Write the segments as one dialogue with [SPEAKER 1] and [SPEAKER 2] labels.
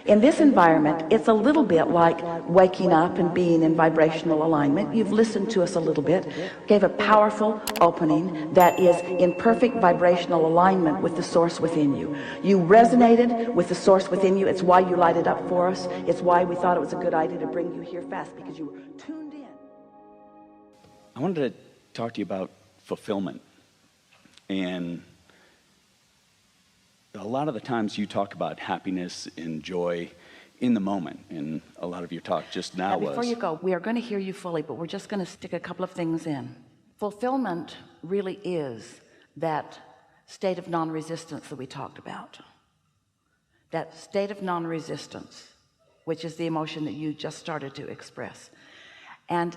[SPEAKER 1] In this environment, it's a little bit like waking up and being in vibrational alignment. You've listened to us a little bit, gave a powerful opening that is in perfect vibrational alignment with the source within you. You resonated with the source within you. It's why you lighted up for us. It's why we thought it was a good idea to bring you here fast, because you were tuned in.
[SPEAKER 2] I wanted to talk to you about fulfillment. And a lot of the times you talk about happiness and joy in the moment, and a lot of your talk just now was...
[SPEAKER 1] Before you go, we are going to hear you fully, but we're just going to stick a couple of things in. Fulfillment really is that state of non-resistance that we talked about. That state of non-resistance, which is the emotion that you just started to express. And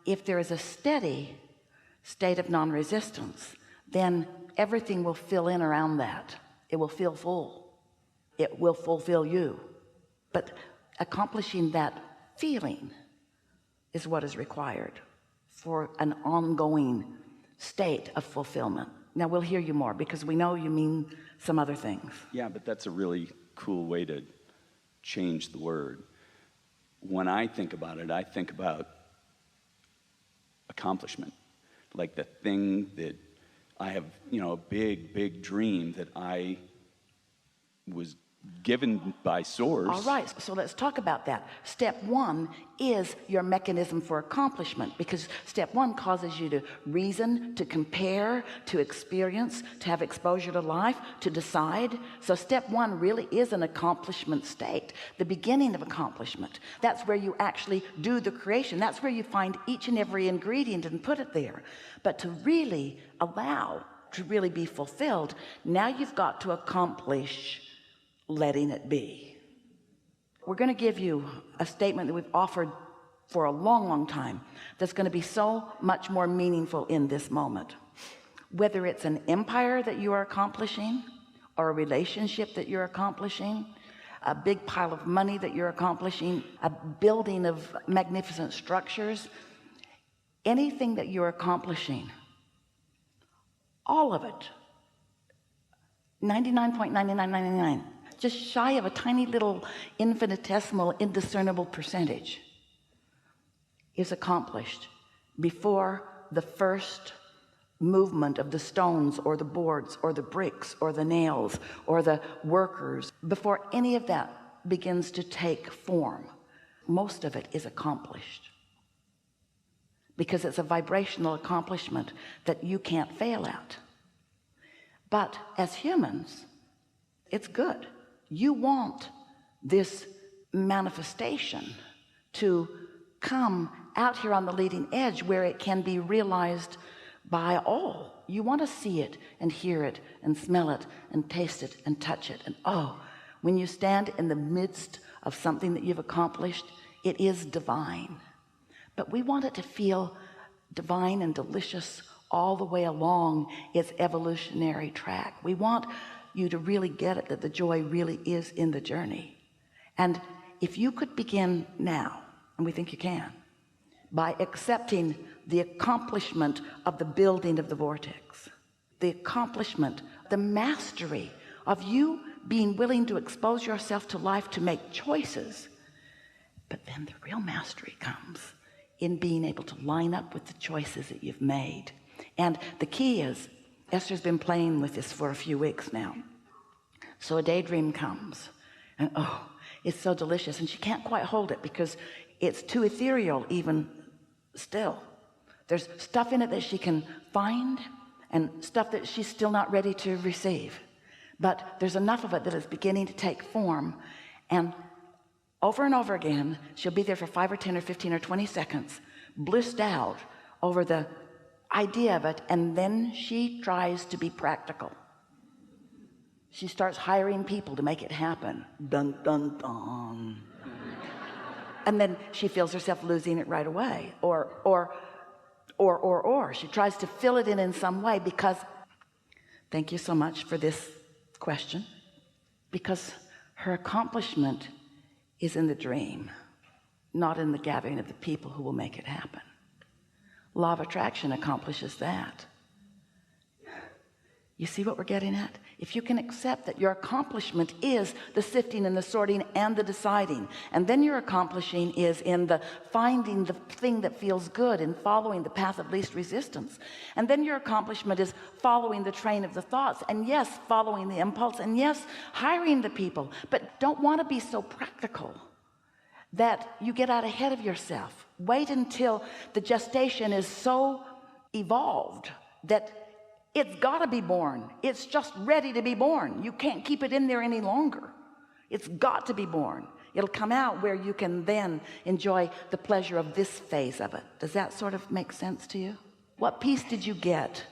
[SPEAKER 1] if there is a steady state of non-resistance, then everything will fill in around that. It will feel full. It will fulfill you. But accomplishing that feeling is what is required for an ongoing state of fulfillment. Now we'll hear you more, because we know you mean some other things.
[SPEAKER 2] Yeah, but that's a really cool way to change the word. When I think about it, I think about accomplishment, like the thing that I have, a big dream that I was given by source.
[SPEAKER 1] All right, so let's talk about that. Step one is your mechanism for accomplishment, because step one causes you to reason, to compare, to experience, to have exposure to life, to decide. So step one really is an accomplishment state, the beginning of accomplishment. That's where you actually do the creation. That's where you find each and every ingredient and put it there. But to really allow to really be fulfilled, now you've got to accomplish letting it be. We're going to give you a statement that we've offered for a long time that's going to be so much more meaningful in this moment. Whether it's an empire that you are accomplishing, or a relationship that you're accomplishing, a big pile of money that you're accomplishing, a building of magnificent structures, anything that you're accomplishing, all of it, 99.9999, just shy of a tiny little infinitesimal indiscernible percentage, is accomplished before the first movement of the stones or the boards or the bricks or the nails or the workers. Before any of that begins to take form, most of it is accomplished, because it's a vibrational accomplishment that you can't fail at. But as humans, it's good. You want this manifestation to come out here on the leading edge where it can be realized by all. You want to see it and hear it and smell it and taste it and touch it. And when you stand in the midst of something that you've accomplished, it is divine. But we want it to feel divine and delicious all the way along its evolutionary track. We want you to really get it, that the joy really is in the journey. And if you could begin now, and we think you can, by accepting the accomplishment of the building of the vortex, the accomplishment, the mastery of you being willing to expose yourself to life, to make choices. But then the real mastery comes in being able to line up with the choices that you've made. And the key is, Esther's been playing with this for a few weeks now. So a daydream comes, and it's so delicious, and she can't quite hold it because it's too ethereal even still. There's stuff in it that she can find and stuff that she's still not ready to receive. But there's enough of it that is beginning to take form, and over again, she'll be there for 5 or 10 or 15 or 20 seconds, blissed out over the idea of it, and then she tries to be practical. She starts hiring people to make it happen. Dun, dun, dun. And then she feels herself losing it right away. Or she tries to fill it in some way, because, thank you so much for this question, because her accomplishment is in the dream, not in the gathering of the people who will make it happen. Law of attraction accomplishes that. You see what we're getting at? if you can accept that your accomplishment is the sifting and the sorting and the deciding, and then your accomplishing is in the finding the thing that feels good and following the path of least resistance, and then your accomplishment is following the train of the thoughts, and yes, following the impulse, and yes, hiring the people, but don't want to be so practical that you get out ahead of yourself. Wait until the gestation is so evolved that it's got to be born. It's just ready to be born. You can't keep it in there any longer. It's got to be born. It'll come out where you can then enjoy the pleasure of this phase of it. Does that sort of make sense to you? What piece did you get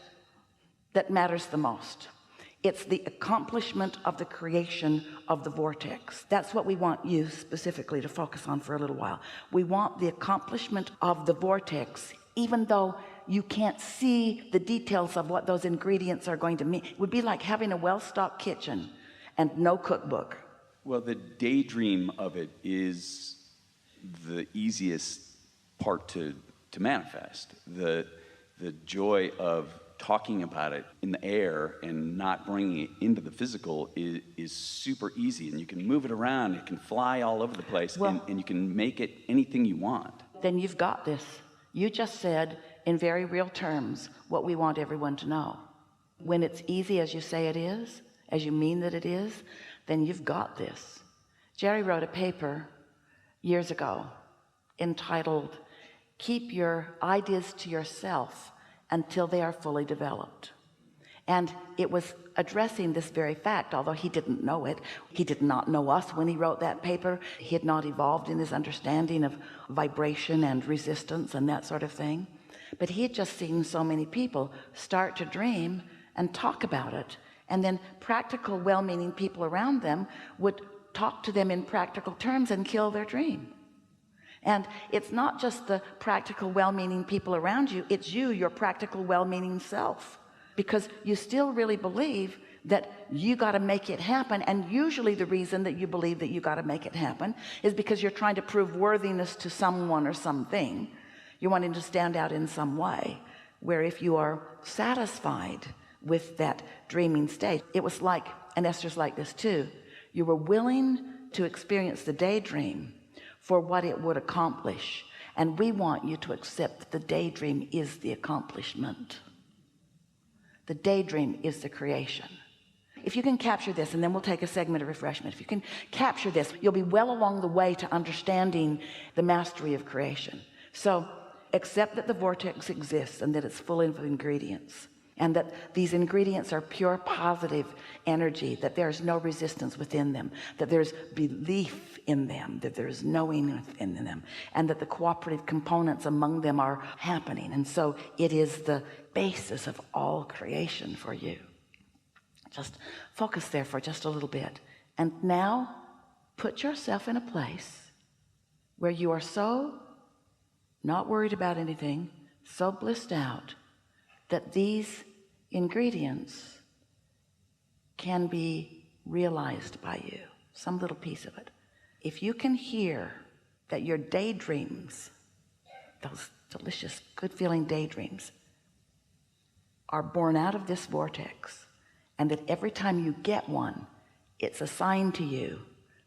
[SPEAKER 1] that matters the most? It's the accomplishment of the creation of the vortex. That's what we want you specifically to focus on for a little while. We want the accomplishment of the vortex, even though you can't see the details of what those ingredients are going to mean. It would be like having a well-stocked kitchen and no cookbook.
[SPEAKER 2] Well, the daydream of it is the easiest part to manifest. The joy of talking about it in the air and not bringing it into the physical is super easy, and you can move it around. It can fly all over the place,
[SPEAKER 1] well,
[SPEAKER 2] and you can make it anything you want.
[SPEAKER 1] Then you've got this. You just said in very real terms what we want everyone to know. When it's easy as you say it is, as you mean that it is, then you've got this. Jerry wrote a paper years ago entitled "Keep Your Ideas to Yourself Until They Are Fully Developed." And it was addressing this very fact, although he didn't know it. He did not know us when he wrote that paper. He had not evolved in his understanding of vibration and resistance and that sort of thing. But he had just seen so many people start to dream and talk about it. And then practical, well-meaning people around them would talk to them in practical terms and kill their dream. And it's not just the practical, well-meaning people around you. It's you, your practical, well-meaning self. Because you still really believe that you got to make it happen. And usually the reason that you believe that you got to make it happen is because you're trying to prove worthiness to someone or something. You're wanting to stand out in some way, where if you are satisfied with that dreaming state, it was like, and Esther's like this too, you were willing to experience the daydream for what it would accomplish. And we want you to accept that the daydream is the accomplishment. The daydream is the creation. If you can capture this, and then we'll take a segment of refreshment. If you can capture this, you'll be well along the way to understanding the mastery of creation. So accept that the vortex exists and that it's full of ingredients, and that these ingredients are pure positive energy, that there's no resistance within them, that there's belief in them, that there's knowing within them, and that the cooperative components among them are happening. And so it is the basis of all creation for you. Just focus there for just a little bit. And now put yourself in a place where you are so not worried about anything, so blissed out that these ingredients can be realized by you, some little piece of it. If you can hear that your daydreams, those delicious, good-feeling daydreams, are born out of this vortex, and that every time you get one, it's a sign to you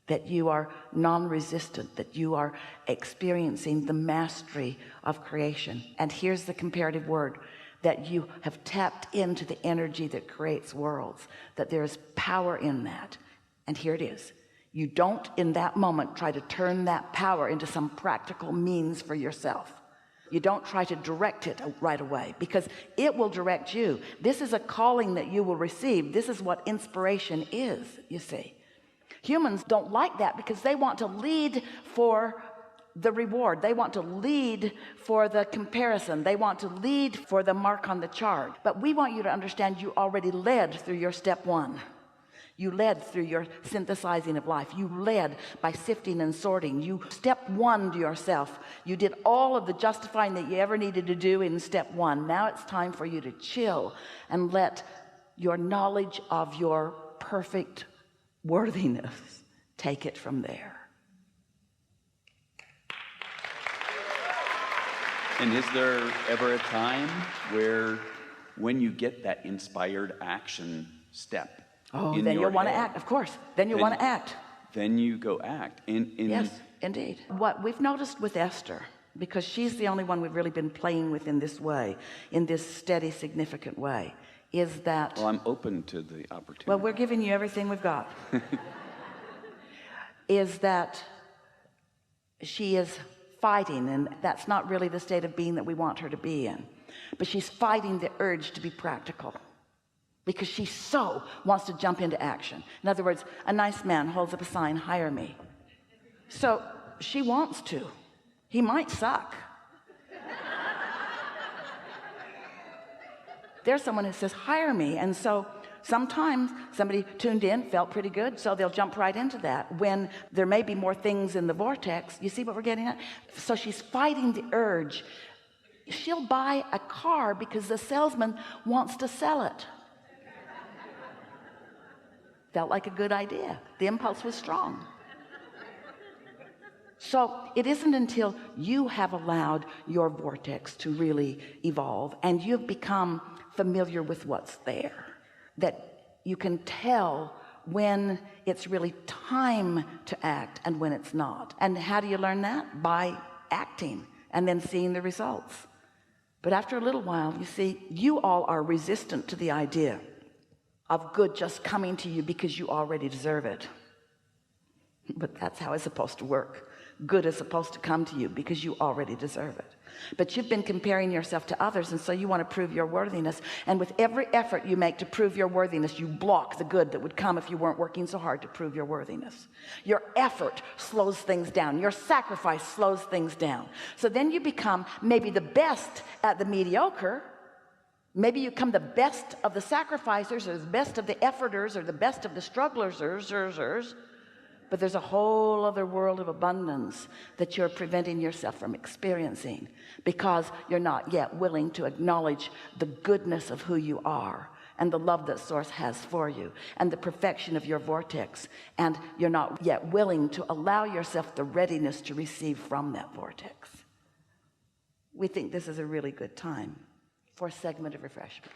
[SPEAKER 1] that you are non-resistant, that you are experiencing the mastery of creation. And here's the comparative word, that you have tapped into the energy that creates worlds, that there is power in that. And here it is. You don't in that moment try to turn that power into some practical means for yourself. You don't try to direct it right away, because it will direct you. This is a calling that you will receive. This is what inspiration is, you see. Humans don't like that because they want to lead for the reward. They want to lead for the comparison. They want to lead for the mark on the chart. But we want you to understand you already led through your step one. You led through your synthesizing of life. You led by sifting and sorting. You step one to yourself. You did all of the justifying that you ever needed to do in step one. Now it's time for you to chill and let your knowledge of your perfect worthiness take it from there.
[SPEAKER 2] And is there ever a time where, when you get that inspired action step,
[SPEAKER 1] Oh,
[SPEAKER 2] in
[SPEAKER 1] then
[SPEAKER 2] your
[SPEAKER 1] you'll want to
[SPEAKER 2] head.
[SPEAKER 1] act, of course. Then you'll want to act.
[SPEAKER 2] Then you go act.
[SPEAKER 1] Yes, indeed. What we've noticed with Esther, because she's the only one we've really been playing with in this way, in this steady, significant way, is that,
[SPEAKER 2] Well, I'm open to the opportunity.
[SPEAKER 1] well, we're giving you everything we've got, is that she is fighting, and that's not really the state of being that we want her to be in, but she's fighting the urge to be practical, because she so wants to jump into action. In other words, a nice man holds up a sign, hire me. So she wants to. He might suck. There's someone who says, hire me. And so sometimes somebody tuned in, felt pretty good, so they'll jump right into that when there may be more things in the vortex. You see what we're getting at? So she's fighting the urge. She'll buy a car because the salesman wants to sell it. Felt like a good idea. The impulse was strong. So it isn't until you have allowed your vortex to really evolve and you've become familiar with what's there that you can tell when it's really time to act and when it's not. And how do you learn that? By acting and then seeing the results. But after a little while, you see, you all are resistant to the idea of good just coming to you because you already deserve it. But that's how it's supposed to work. Good is supposed to come to you because you already deserve it. But you've been comparing yourself to others, and so you want to prove your worthiness. And with every effort you make to prove your worthiness, you block the good that would come if you weren't working so hard to prove your worthiness. Your effort slows things down. Your sacrifice slows things down. So then you become maybe the best at the mediocre. Maybe you become the best of the sacrificers, or the best of the efforters, or the best of the strugglers, but there's a whole other world of abundance that you're preventing yourself from experiencing because you're not yet willing to acknowledge the goodness of who you are and the love that Source has for you and the perfection of your vortex, and you're not yet willing to allow yourself the readiness to receive from that vortex. We think this is a really good time for a segment of refreshment.